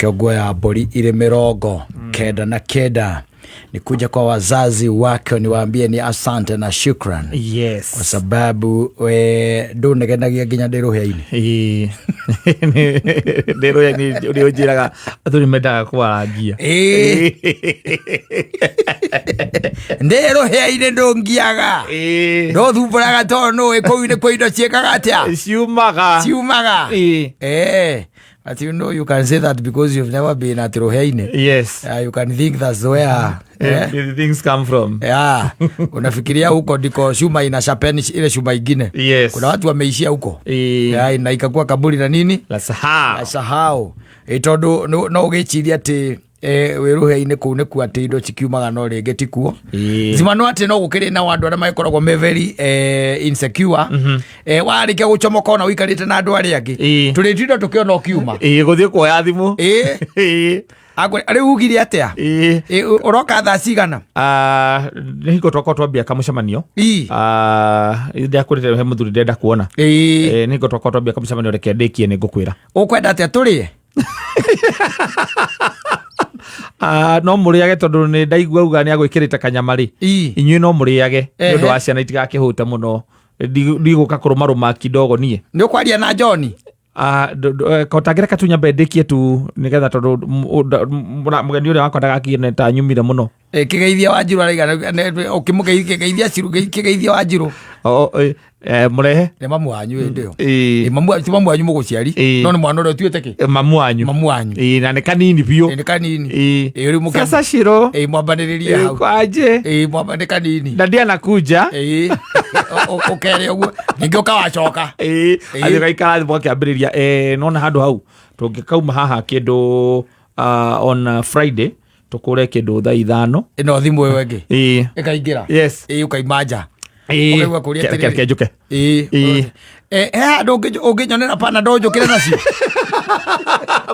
Kiongo ya bori ile mirongo keda na keda ni kuja kwa wazazi wake niwaambie ni asante na shukran. Yes. Kwa sababu ndo negenagia nginya ndiruhe-ini. Ndiruhe-ini uriojiraga aturi mendaga kwarangia. Ndiruhe-ini ndongiaga. Ndo thumburaga tono ikuine kwa indo ciekaga atia. Ciumaga. But you know, you can say that because you've never been at Roheine. Yes. You can think that's where the things come from. Yeah. Unafikiria huko ndiko shuma ina sharpen ile shuma ingine. Yes. Kuna watu wameishia huko. Yeah, na ikakuwa kaburi na nini? La sahau. Itondo no ugichiria ati Roheine kune ku ati indo cikiumaga no ringi tikuo. Zimano ati no gukiri na wandu ara maikoragwo me very insecure. Warike gucomoka na wikarite na andu ari angi. Turitindo tukiona ukiuma. Guthie kuoya thimu. Ari ugire atia? Uroka thaa cigana? Niko toko twambia kamucemanio. Ndakurite he muthuri ndenda kuona. Niko toko twambia kamucemanio reke ndikie ni ngukwira. Ukwenda atia turie? No muriage tondu ni ndaigua uga ni agwikirite kanyamari. Inyuĩ no muriage ni undu wa ciana itigakihute muno. Ndiguka kurumaruma kidogo nie. Ni ukwaria na John? Kotagira katunya bendekie tu nigetha tondu mugeni uria wakwa ndagakiene ta nyumire muno. Kigeithia Wanjiru araiga ukimugeithia kigeithia Wanjiru. Murehe ni mamu wanyu ndio. Mamu wanyu muguciari no ni mwana uria tuite ki mamu wanyu na ni kanini biu ni kanini uri muke sasa shiro mwambaniriria hau kwaje mwambane kanini na ndia nakuja ukere uguo ningi ukawacoka athi gaikara thimo kiambiriria nona handu hau tungikauma haha kindu on Friday tukure kindu thaa 5 ino thimu wewe ngi ikaingira yes ukaimanja ukaiwa kuria tiriri njuke ndo unginyonera pana ndo njukire nacio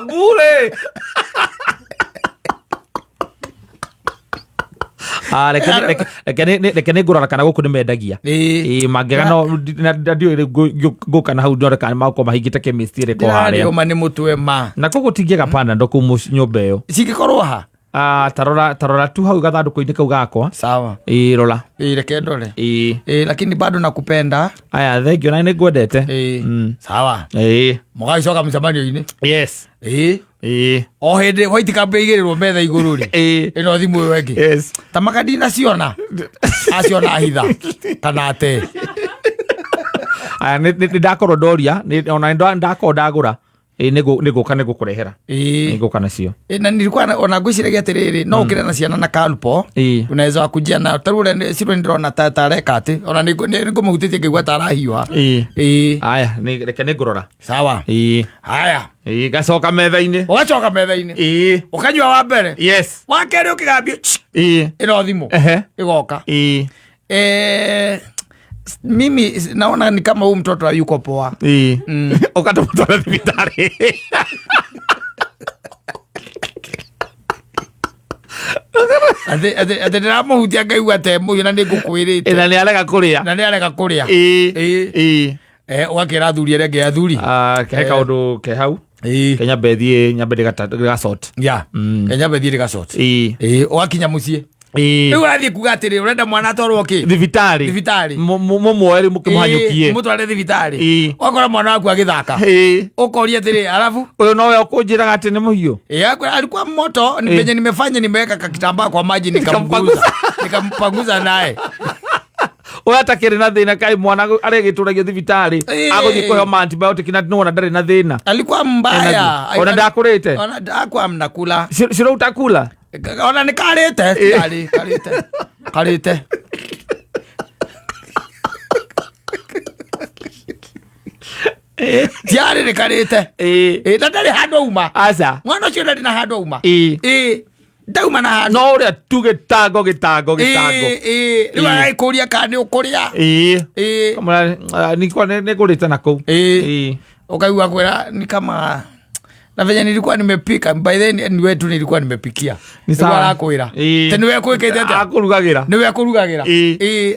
bure Lekene ngurora kana guku nimendagia mangega no ndio guka na hau ndore kana mako mahingite chemistry ko haria ndio mane mutwe ma na kugu tingie gapana ndo ku nyumba iyo cigikorwo ha tarora tu hau gathanduku-ini kau gakwa sawa rola reke ndore lakini bado nakupenda aya thengio na ningwendete sawa mugaicoka mcemanio-ini yes o hindi white kambe igirirwo metha iguru ri ino thimu iyo engi yes tamakadina ciona aciona hitha kana ate aya ni ndakorwo ndoria ona ndakorwo ndagura niguka nigukurehera niguka nacio na nilikuwa ona ngwiciragia atiriri no ukire na ciana na kalpo unaweza kujia na tarure siro ndirona tareka ati ona ningumutitie ngigwa tarahiwa aya reke ningurora sawa aya gacoka metha-ini ugacoka metha-ini ukanyua wa mbere yes wa keri ukigambia ino thimu igoka mimi naona ni kama huyu mtoto yuko poa. Ukatomtoa thibitari. Ate ndiramo hutia ngai atemu na nigukwirite. Na ni arega kuria. Na ni arega kuria. Wakira athuri arege athuri. Ke kaundu ke hau. Kenya bethie nyambe gasort. Ya. Kenya bethie gasort. Wakinya mucie. Riu arathie kuga atiri urenda mwana atwarwo ki thibitari mumweri mukimuhanyukie mutware thibitari wakora mwana waku agithaka ukoria atiri alafu uyu nowe ukunjiraga ati ni muhiu alikuwa moto nipenye nimefanya nimeweka kakitambaa kwa maji nikampanguza naye Uyatakire na thina kai mwana aregituragia thibitari aguthie kuheo antibiotic na nona ndari na thina alikuwa mbaya ona ndakurite ona ndakwa mnakula siro utakula ona ni karite karite tiari ni karite ndari handu uma aza mwana ucio ndari na handu uma ndauma na handu no uria tu gitango riu araikuria kana ukuria kama ni ngurite na kuu ukaigua kwira ni kama na venye nilikuwa nimepika by then ni wetu nilikuwa nimepikia nilikuwa nakwira tena wewe kwekete akurugagira ni wewe akurugagira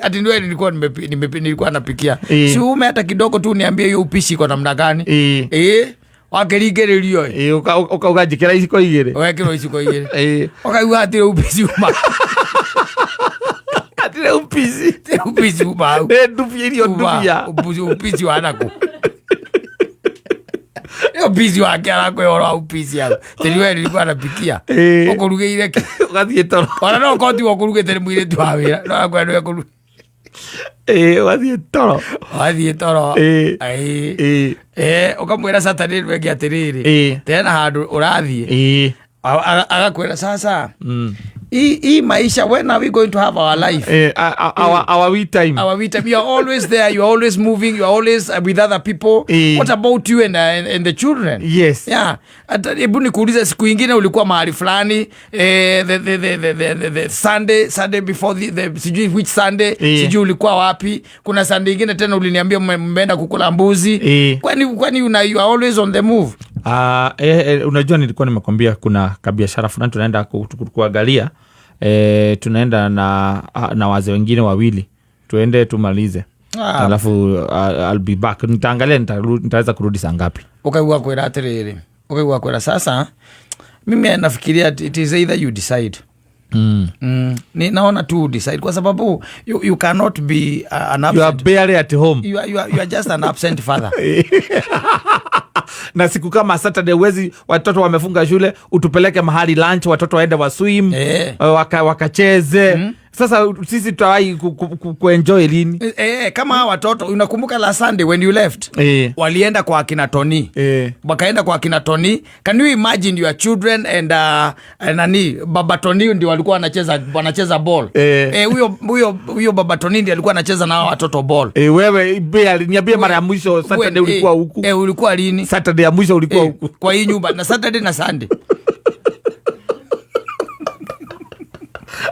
ati ndio nilikuwa napikia si ume hata kidogo tu niambie hiyo upishi kwa namna gani wakiringĩrĩrio ukauga njikira iciko igiri wekĩrwo iciko igĩrĩ ũkaigua atĩ rĩu mbici uma atĩ rĩu mbici uma hau nĩ ndubia irio ndubia mbici wanakũ mbici wake arakwĩhora hau mbici hau tĩriwe nĩrĩkũ anapikia ũkũrugĩire ki ũgathiĩ toro ona no ũkotiga ũkũrugĩte nĩ mũirĩtu wa wĩra no akwenda nĩwe kũruga wathiĩ toro ũkamwĩra Saturday rwenge atĩrĩrĩ tena handũ ũrathiĩ agakwĩra sasa hii maisha, when are we going to have our life? Our we time. Our we time. You are always there. You are always moving. You are always with other people. What about you and the children? Yes. Yeah. Hebu nikuulize, siku ingine ulikuwa mahali fulani the Sunday before the sijui which Sunday, sijui ulikuwa wapi. Kuna Sunday ingine tena uliniambia mmeenda kukula mbuzi. Kwani you are always on the move? Unajua nilikuwa nimekwambia kuna kabiashara fulani tunaenda kuangalia, tunaenda na wazee wengine wawili, tuende tumalize, alafu I'll be back, nitaangalia nitaweza kurudi saa ngapi. Ukaigua kwera atiriri, ukaigua kwera sasa mimi nafikiria it is either you decide. Naona tu decide kwa sababu you cannot be an absent. You are barely at home. You are just an absent father. Na siku kama Saturday wezi watoto wamefunga shule utupeleke mahali lunch, watoto waende wa swim, wakacheze. Sasa sisi tutawai kuenjoy lini? Kama watoto unakumbuka la Sunday when you left, walienda kwa akina Tony, wakaenda kwa akina Tony. Can you imagine your children and nani baba Tony ndio walikuwa wanacheza ball. Huyo baba Tony ndio alikuwa anacheza na watoto ball. Wewe niambie mara ya mwisho Saturday ulikuwa huku? Ulikuwa lini? Saturday ya mwisho ulikuwa huku? Kwa hii nyumba na Saturday na Sunday.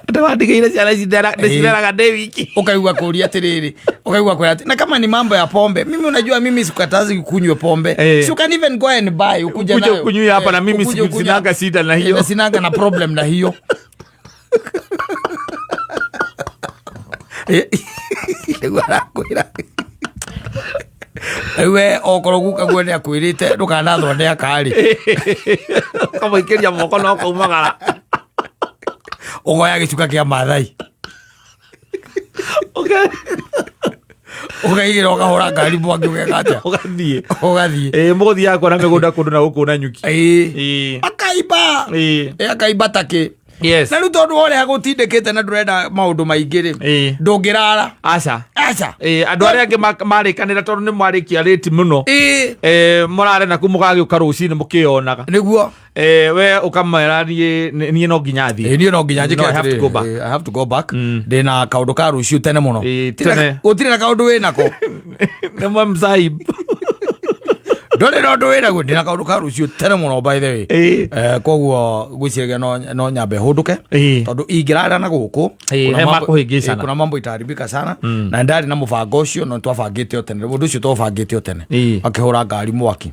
Atawandigeire ciana cideraga ndĩ wiki. Ukaigua kuria atiriri, ukaigua kwera na kama ni mambo ya pombe, mimi unajua mimi sikatazi kunywa pombe. So you can even go and buy, ukuja nayo kunywa hapa na mimi sinanga shida na hiyo. Sinanga na problem na hiyo. Ewe okoroguka gwene akwirite ndukanathonde akari. Kama ikiria moko no kaumagara. Ogoya gicuka kia Maathai. Ukaigĩra ũkahũra ngari mwaki ũgeka ũgathiĩ mũgũthiĩ yakwa na mĩgũnda kũndũ na gũkũ na nyuki akaimba takĩ. Yes. Na rĩu tondũ ũrĩa gũtindĩkĩte na ndũrenda maũndũ maingĩ-rĩ ndũngĩrara. Aca andũ arĩa angĩ marĩkanĩra tondũ nĩ marĩkia rĩti mũno mũrare naku mũgagĩũka rũcinĩ mũkĩonaga nĩguo we ũkamera niĩ no nginya thiĩ. Niĩ no nginya njĩke I have to go back. Ndĩna kaũndũ ka rũciũ tene mũno. Gũtirĩ na kaũndũ wĩnako. Nĩmwe mzaib ndore no ndå wä naguo ndä na kaå ndå ka rå cio tene må no by the way. Koguo gwä ciagia no nyambe hå ndå ke tondå ingä rara na gå kå kuna mambo itaribika sana na ndarä na må bango å cio no twabangä te o tene må ndå å cio twabangä te o tene akä hå ra ngari mwaki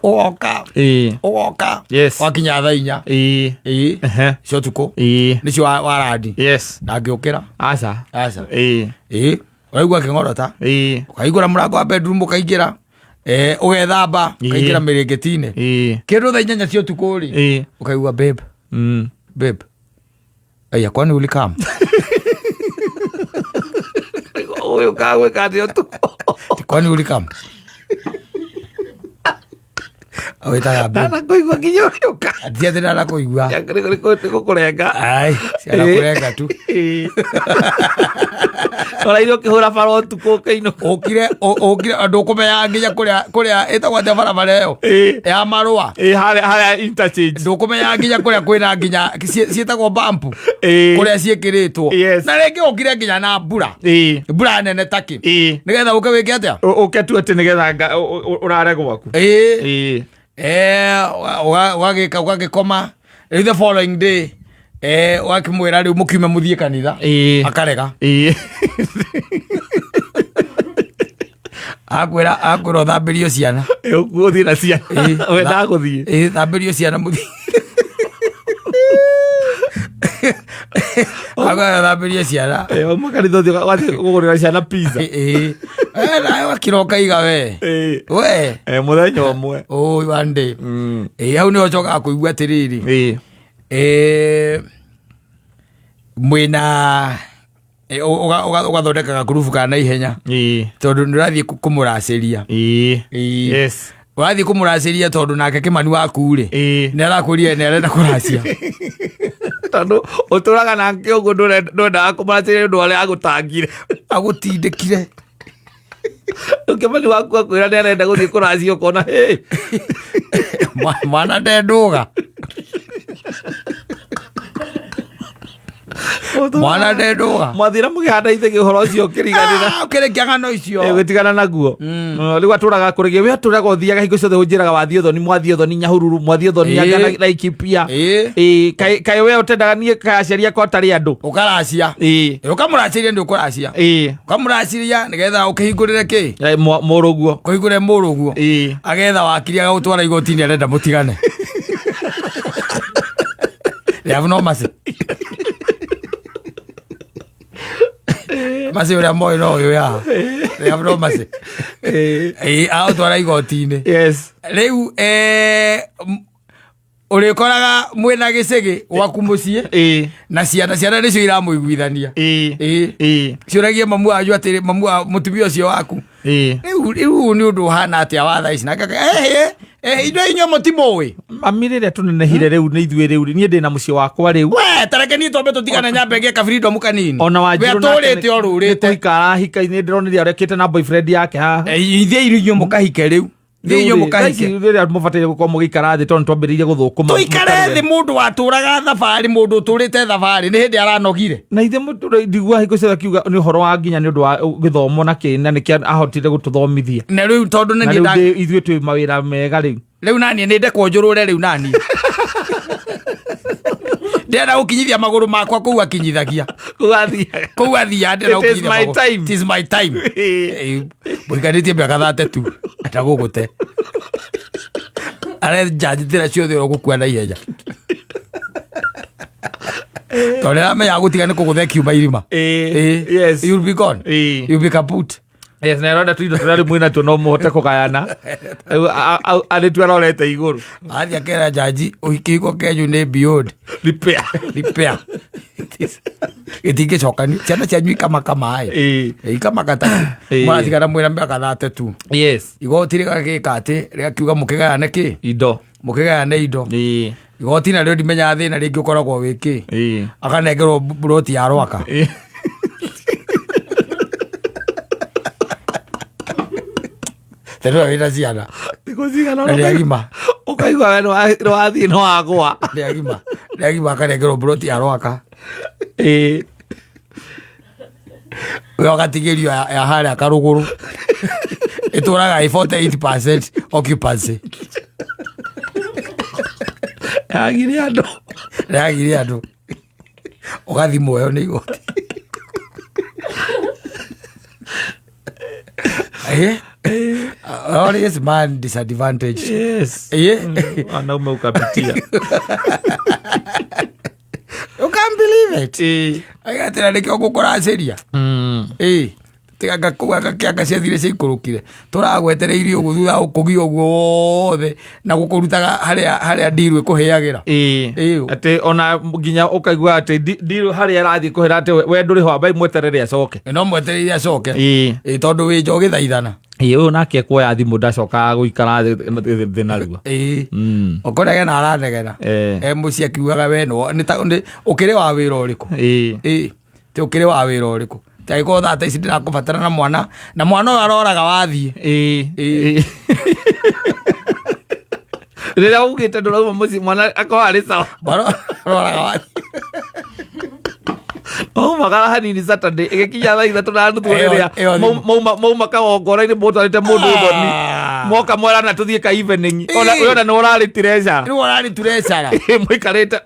ũgoka wakinya thaa 4 cio tukå nĩcio warandi ndangä å kä ra ũraigua kä ng'orota ũkaigå ra må rango wa bedroom ũkaingä ra ũgethamba ũkaingä ra mä rä ngä tinä kä ndå thaa 8 cio tukå rĩ ũkaigua babe aya kwani ulikam ũyũ kagwä ka atä å kwani ulikam awetaga na kuigua nginya ũrĩũka atiathä na kũigua nĩ gũkũrenga ciana kũrenga tu ũraire ũkĩhũra bara ũtukũ ũkĩinũka ũkire ndũkũmenya nginya kũrĩa ĩtagwo atĩa barabara ĩyo ya marũa harĩa interchange ndũkũmenya nginya kũrĩa kwĩna nginya ciĩtagwo bump kũrĩa ciĩkĩrĩtwo na rĩngĩ ũkire nginya na mbura nene takĩ nĩgetha ũke wĩke atĩa ũke tu atĩ nĩgetha ũrare gwaku ũgagĩkoma rĩu the following day wakĩmwĩra rĩu mũkiume mũthiĩ kanitha akarega akwĩra ũthambĩrio ciana ũthiĩ na ciana wendaga gũthiĩ thambĩrio ciana mũthiĩ Agathambĩria ciana makanitha gũgũrĩra ciana pizza nawe wakiroka iga we mũthenya ũmwe one day hau nĩho cokaga kũigua atĩrĩrĩ mwĩna ũgathondekaga ngurubu kana na ihenya tondũ nĩũrathiĩ kũmũracĩria ũrathiĩ kũmũracĩria tondũ nake Kĩmani waku-rĩ nĩarakũria nĩarenda kũracia tondũ ũtũraga nake ũguo ndwendaga kũmũracĩria ũndũ ũrĩa agũtangire agũtindĩkire Kĩmani waku akwĩra nĩarenda gũthiĩ kũracia ũkona mwana ndendũga mwana ndendũga mwathira mũkĩhanda ithĩ ũhoro ũcio ũkĩriganĩra ũkĩrĩkia ng'ano icio gũtigana naguo rĩu atũraga kũrĩgia we atũraga ũthiaga hingo ciothe ũnjĩraga wathiĩ Ũthoni mwathiĩ Ũthoni Nyahururu mwathiĩ Ũthoni anga na Laikipia kaĩ we ũtendaga niĩ kaciaria ko tarĩ andũ ũkaracia ũkamũracĩria nĩ ũkũracia ũkamũracĩria nĩgetha ũkĩhingũrĩre kĩ mũrũguo kũhingũre mũrũguo agetha wakiri agagũtwara igoti-inĩ arenda mũtigane rĩabu no maci maci ũrĩa moĩ no ũyũ ya rĩabu no maci agũtwara igoti-inĩ rĩu ũrĩkoraga mwĩna gĩcĩgĩ gwaku mũciĩ na ciana nĩcio iramũiguithania ciũragie mamu wanyu atĩrĩ mamu wa mũtumia ũcio waku rĩu nĩ ũndũ ũhana atĩa wa thaa ici indo inyuĩ mũtimũĩ mami rĩrĩa tũnenehire rĩu nĩ ithuĩ rĩu niĩ ndĩna mũciĩ wakwa rĩu we tareke niĩ twambe tũtigane nyambe ngĩka freedom kanini ona Wanjiru tũrĩte o rũrĩte nĩtũikara hika-inĩ ndĩronire arekĩte na boyfriend yake haha ithiĩ inyuĩ mũkahike rĩu rĩrĩa mũbataire gũkorwo mũgĩikara thĩ tondũ twambĩrĩirie gũthũkũma tũikare thĩ mũndũ watũraga thabarĩ mũndũ ũtũrĩte thabarĩ nĩ hĩndĩ aranogire na ithe ndigua hingo ciothe akiuga nĩ ũhoro wa nginya nĩ ũndũ wa gĩthomo na nĩkĩo ahotire gũtũthomithia na rĩu tondũ ithuĩ twĩ mawĩra mega rĩu naniĩ nĩnde kwonjũrũre rĩu naniĩ ndĩrenda gũkinyithia magũrũ makwa kũu akinyithagia kũu athiaga ndĩrenda gũkinyithia magũrũ it is my time mũikanĩtie mĩaka 32 ndagũgũte arenjanjĩtĩra ciothe ũrogũkua na ihenya tondũ nĩramenya gũtiga nĩ kũgũthe kiuma irima you'll be gone you'll be kaput nerenda tũindo tũrĩa rĩmwe natuo no mũhote kũgayana arĩtu arorete igũrũ athiĩ akera njanji ũhiki kenyu nĩ beyond repair gĩtingĩcokani ciana cianyu ikamaka-ĩ ikamaka ta mũratigana mwĩna mĩaka 32 igoti rĩgagĩka atĩ rĩgakiuga mũkĩgayane kĩ indo mũkĩgayane indo igoti narĩo ndimenyaga thĩna rĩngĩ ũkoragwo wĩ kĩ akanengerwo buroti ya rwaka tena wĩna ciana nĩagima ũkaigua we nĩwathiĩ nĩwagũa nĩagima akanengerwo buroti ya rwaka we agatigĩrio ya harĩa karũgũrũ ĩtũraga 48% occupancy yagire andũ ũgathi muoyo nĩ igoti always man disadvantage wanaume ukapitia you can't believe it agatĩra nĩkĩo gũkũracĩria tiga kĩanga ciathire ciaikũrũkire tũragwetereirie ũguo thutha ũkũgia ũguo wothe na gũkũrutaga harĩa ndirũ ĩkũheagĩra atĩ ona nginya ũkaigua atĩ ndirũ harĩa arathiĩ kũhera atĩ we ndũrĩ ho ambai mweterere acoke no mwetereire acoke tondũ wĩ njo gĩthaithana ũyũ nake kuoya thimũ ndacokaga gũikara thĩ narua ũkorage na aranegena mũciĩ akiugaga we ũkĩrĩ wa wĩra ũrĩkũ tĩ ũkĩrĩ wa wĩra ũrĩkũ taiko thata ici ndĩrakũbatara na mwana ũyũ aroraga wathiĩ rĩrĩa ugĩte ndũrauma mũciĩ mwana akorwo arĩ sawa aroraga wathiĩ maumagara hanini Saturday ĩgĩkinya thaa 3 na nuthu rĩrĩa mauma kagongona-inĩ mũtwarĩte mũndũ Ũthoni moka mwerana tũthiĩ ka evening ona nĩ ũrarĩ tirecara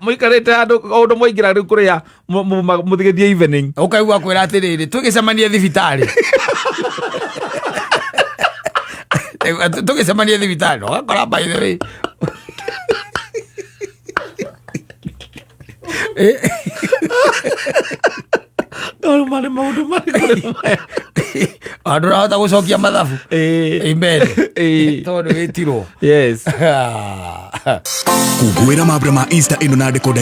mũikarĩte handũ ũndũ mwaingĩra rĩu kũrĩa mũthigĩthiĩ evening ũkaigua kwĩra atĩrĩrĩ tũgĩcemanie thibitarĩ tũgĩcemanie thibitarĩ ũgakora by the way Mari maundu mari andu rahota gucokia mathabu imbere tondu witirwo yes kugwira mambura ma Easter ino na ndiko